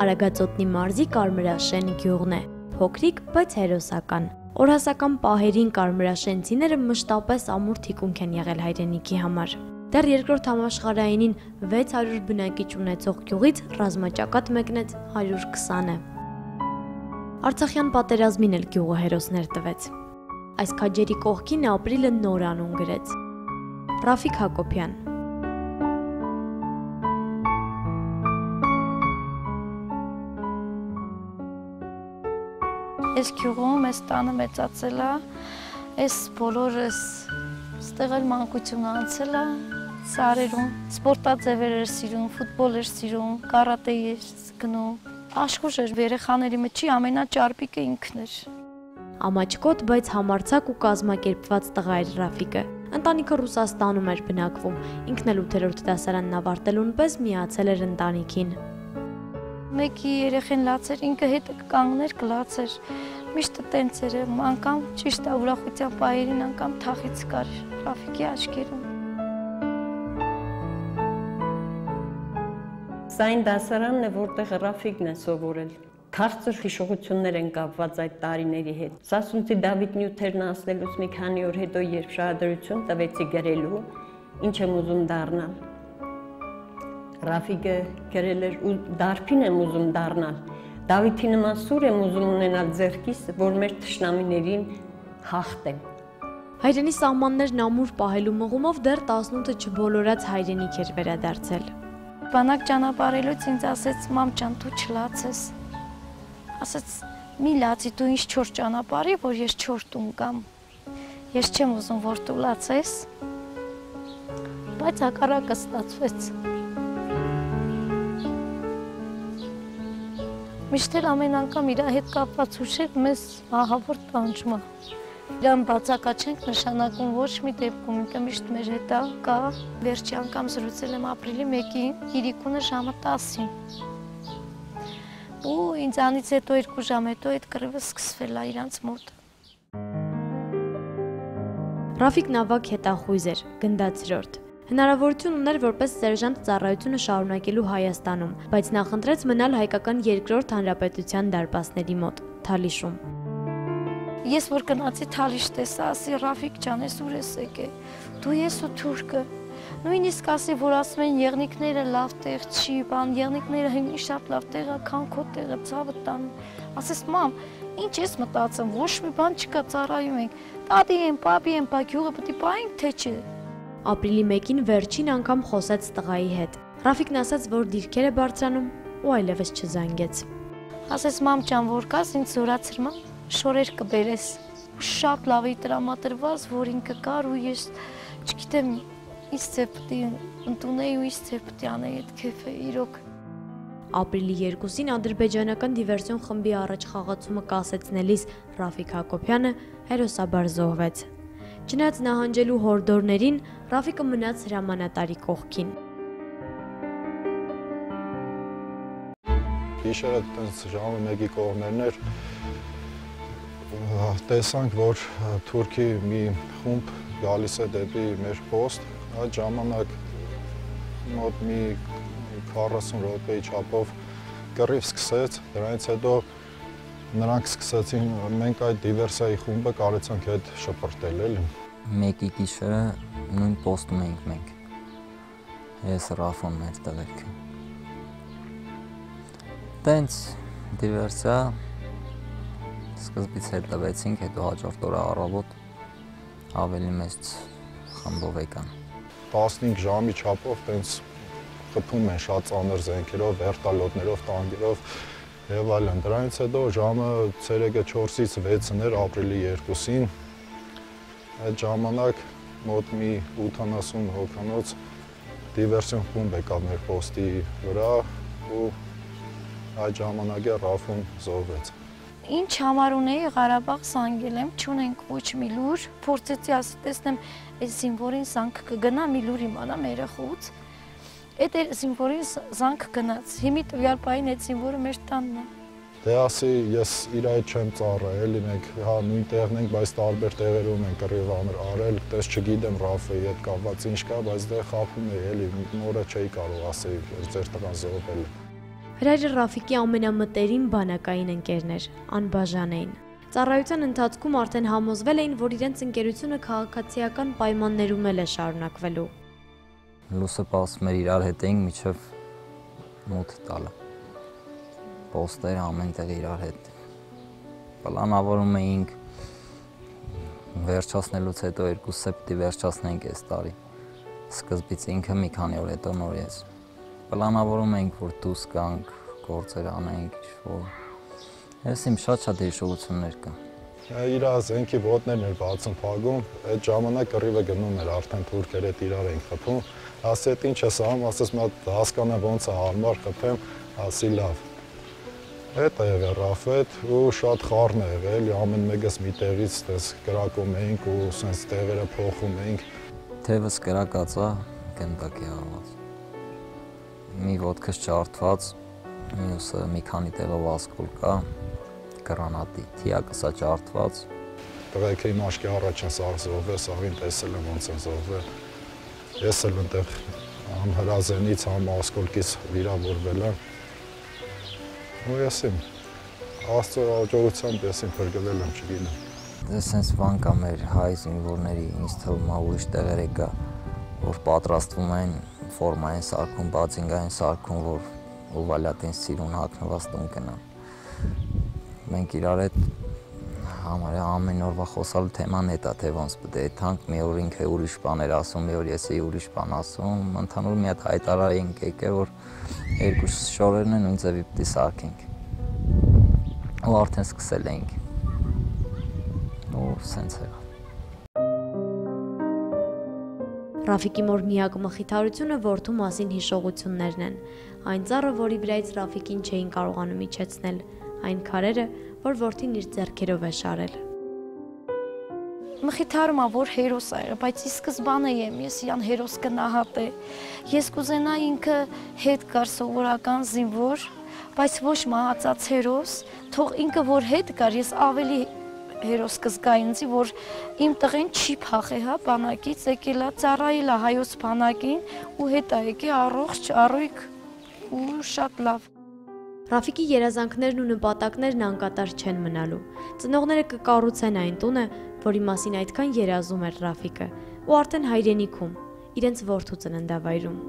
Արագածոտնի մարզի Կարմրաշեն գյուղն է, փոքրիկ, բայց հերոսական։ Օրհասական պահերին կարմրաշենցիները մշտապես ամուր թիկունք են եղել հայրենիքի համար։ Դեռ երկրորդ համաշխարհայինին 600 բնակիչ ունեցող գյուղից ռազմաճակատ մեկնեց 120-ը։ Արցախյան պատերազմին էլ գյուղը հերոսներ տվեց։ Այս քաջերի կողքին ապրիլը նոր անուն գրեց։ Ռաֆիկ Հակոբյան։ Այս գյուղում, այս տանը մեծացել է, այս բոլորս ստեղ էլ մանկություն անցել է, սարերում, սպորտաձևեր էր սիրում, ֆուտբոլ էր սիրում, կարատե էր գնում, աշխուժ էր, երեխաների մեջի ամենաճարպիկը ինքն էր։ Ամաչկոտ, բայց համարձակ ու կազմակերպված տղա էր Ռաֆիկը։ Ընտանիքը Ռուսաստանում էր բնակվում, ինքն էլ 8-րդ դասարանն ավարտելուն պես միացել էր ընտանիքին։ Մեկի երեխեն լացեր, ինքը հետը կանգներ կլացեր, միշտ տենց էր, անգամ ճիշտ է ուրախության պահերին անգամ թախից կար Ռաֆիկի աչքերում։ Սա այն դասարանն է, որտեղ Ռաֆիկն է սովորել։ Քաղցր հիշողություններ են կապված այդ տարիների հետ։ Սասունցի Դավիթ Նյութերն ասնելուց մի քանի օր հետո, երբ շահադրություն տվեցի գրելու, ինչ եմ ուզում դառնալ։ Ռաֆիկը գրել էր ու դարբին եմ ուզում դառնալ։ Դավիթի նման սուր եմ ուզում ունենալ ձեռքիս, որ մեր թշնամիներին հաղթեմ։ Հայրենի սահմաններն ամուր պահելու մղումով դեռ 18-ը չբոլորած հայրենիք էր վերադարձել։ Բանակ ճանապարհելուց ինձ ասեց՝ «Մամ ջան, դու չլացես»։ Ասեց՝ «Մի լացի, դու ինձ չոր ճանապարհի, որ ես չոր տուն կամ։ Ես չեմ ուզում, որ դու լացես»։ Բայց հակառակը ստացվեց։ Միշտ էլ ամեն անգամ իր հետ կապված հուշեր մեզ ահավոր տանջում է։ Իրան բացակայ չենք նշանակում ոչ մի դեպքում, ինքը միշտ մեր հետ կա։ Վերջի անգամ զրուցել եմ ապրիլի 1-ին, իրիկունը ժամը 10-ին։ Ու ինձանից հետո 2 ժամ հետո այդ կռիվը սկսվել է իրանց մոտ։ Ռաֆիկն ավագ հետախույզ էր, գնդացրորդ։ Հնարավորություն ուներ որպես սերժանտ ծառայությունը շարունակելու Հայաստանում, բայց նախընտրեց մնալ հայկական երկրորդ հանրապետության դարպասների մոտ, Թալիշում։ Ես որ գնացի Թալիշ տեսա, ասի Ռաֆիկ ջան, ես ուր ես եկել, դու ես ու թուրքը։ Նույնիսկ ասի, որ ասում են եղնիկները լավ տեղ չի, բան, եղնիկները հիմի շատ լավ տեղ է, քան քո տեղը, ցավը տան։ Ասես մամ, ինչ ես մտածում, ոչ մի բան չկա, ծառայում ենք։ Տատի եմ, պապի եմ, բա գյուղը պետք է պահենք, թե չէ։ Ապրիլի 1-ին վերջին անգամ խոսեց տղայի հետ։ Ռաֆիկն ասաց, որ դիրքեր է բարձրանում ու այլևս չզանգեց։ Ասես մամ ջան, որ կաս ինձ զորացրման, շորեր կբերես։ Շատ լավ էի տրամադրված, որ ինքը կար ու ես չգիտեմ, ինչ պետք է ընդունեի ու ինչ պետք է անեի այդ քեֆը, իրոք։ Ապրիլի 2-ին ադրբեջանական դիվերսիոն խմբի առաջ խաղացումը կասեցնելիս Ռաֆիկ Հակոբյանը հերոսաբար զոհվեց։ Չնայած նահանջելու հորդորներին, Ռաֆիկը մնաց հրամանատարի կողքին։ Գիշերը տենց ժամը 1-ի կողմերն էր, տեսանք, որ թուրքի մի խումբ գալիս է դեպի մեր պոստ, այդ ժամանակ մոտ մի 40 րոպեի չափով կռիվ սկսեց, դրանից հետո նրանք սկսեցին, մենք այդ դիվերսիայի խումբը կարեցանք հետ շպրտել էլի։ 1-ի գիշերը նույն պոստում էինք մենք, ես Ռաֆոն մեր տղերքը։ Տենց դիվերսիա սկզբից հետ տվեցինք, հետո հաջորդ օրը առավոտ ավելի մեծ խմբով եկան։ 15 ժամի չափով տենց խփում են շատ ծանր զենքերով, վերտալյոտներով, տանկերով եւ այլն։ Դրանից հետո ժամը ցերեկը 4-ից 6-ն էր ապրիլի 2-ին։ Այդ ժամանակ մոտ մի 80 հոգանոց դիվերսիոն խումբ եկավ մեր պոստի վրա ու այդ ժամանակը Ռաֆոն զոհվեց։ Ինչ համար ունեի Ղարաբաղ զանգել եմ, չունենք ոչ մի լուր, փորձեցի ասի տեսնեմ այս զինվորին զանգ կգնա, մի լուր իմանամ երախուց։ Այդ զինվորին զանգ գնաց, հիմի տվյալ պահին այդ զինվորը մեր տանն է։ Դե ասի, ես իր այդ չեմ ծառայել, մենք հա նույն տեղն ենք, բայց տարբեր տեղերում ենք կռիվ արել, տես չգիտեմ Ռաֆեի հետ կապված ինչ կա, բայց դե խափում էի, էլի նորը չէի կարող ասել, ձեր տղան զոհվել է։ Հրայրը Ռաֆիկի ամենամտերիմ բանակային ընկերն էր, անբաժան էին։ Ծառայության ընթացքում արդեն համոզվել էին, որ իրենց ընկերությունը քաղաքացիական պայմաններում էլ է շարունակվելու։ Լուսը պասում էր իրար հետ էինք մինչև մութ տալը։ Պոստեր ամենտեղ իրար հետ։ Պլանավորում էինք վերջացնելուց հետո 2 սեպտեմբեր վերջացնենք այս տարի։ Սկզբից ինքը մի քանի օր հետո նոր ես։ Պլանավորում էինք, որ դուրս գանք, գործեր անենք, ինչ-որ։ Ես իմ շատ հիշողություններ կան։ Իր զենքի ոտներն էր բացում փագում, այդ ժամանակ կռիվը գնում էր, արդեն թուրքեր հետ իրար էին խփում։ Ասի այդ ինչ ես անում, ասես մա հասկանա ոնց է հարմար խփեմ, ասի լավ։ Այդ է եղել Ռաֆետ ու շատ խառն է եղել, ամեն մեկս մի տեղից դες կրակում էինք ու սենց տեղերը փոխում էինք։ Թևս կրակած է, գնդակի արված։ Մի ոտքս ջարդված, մյուսը մի քանի տեղով ասկոլ կա, գրանատի, թիակս է ջարդված։ Տղեկը իմ աչքի առաջ են սաղ զոհվել, սաղին տեսել եմ ոնց են զոհվել։ Ես էլ ընտեղ համ հրազենից, համ ասկոլկից վիրավորվել եմ։ Ու ես իմ Աստծո աջողությամբ ես իմ փրկվել եմ, չգիտեմ։ Դες սենց բան կա մեր հայ զինվորների, ինձ թվում է ուրիշ տեղեր կա, որ պատրաստվում են, ֆորմա են սարքում, բացինգային սարքում, որ ուվալյատին սիրուն հագնված տուն գնան։ Մենք իրար հետ համարյա ամեն օրվա խոսալու թեման էդ է, թե ոնց պետք է թանք, մի օր ինքը ուրիշ բաներ ասում, մի օր ես ուրիշ բան ասում, ընդհանուր մի հատ հայտարար ենք եկել, որ 2 շորերն են նույն ձևի պետք է սարքենք։ Ու արդեն սկսել էինք։ Ու սենց եղավ։ Ռաֆիկի մոր միակ մխիթարությունը որդու մասին հիշողություններն են։ Այն ծառը, որի վրայից Ռաֆիկին չէին կարողանում իջեցնել, այն քարերը, որ որդին իր ձեռքերով է շարել։ Մխիթարում է, որ հերոս է եղել, բայց ի սկզբանե ես իրան հերոս կնահատե։ Ես կուզենա ինքը հետ գար սովորական զինվոր, բայց ոչ մահացած հերոս, թող ինքը որ հետ գար, ես ավելի հերոս կզգայի ինձի, որ իմ տղեն չի փախե, հա, բանակից եկել է, ծառայել է հայոց բանակին ու հետ է եկել առողջ, առույգ ու շատ լավ։ Ռաֆիկի երազանքներն ու նպատակներն անկատար չեն մնալու։ Ծնողները կկառուցեն այն տունը, որի մասին այդքան երազում էր Ռաֆիկը, ու արդեն հայրենիքում, իրենց որդու ծննդավայրում։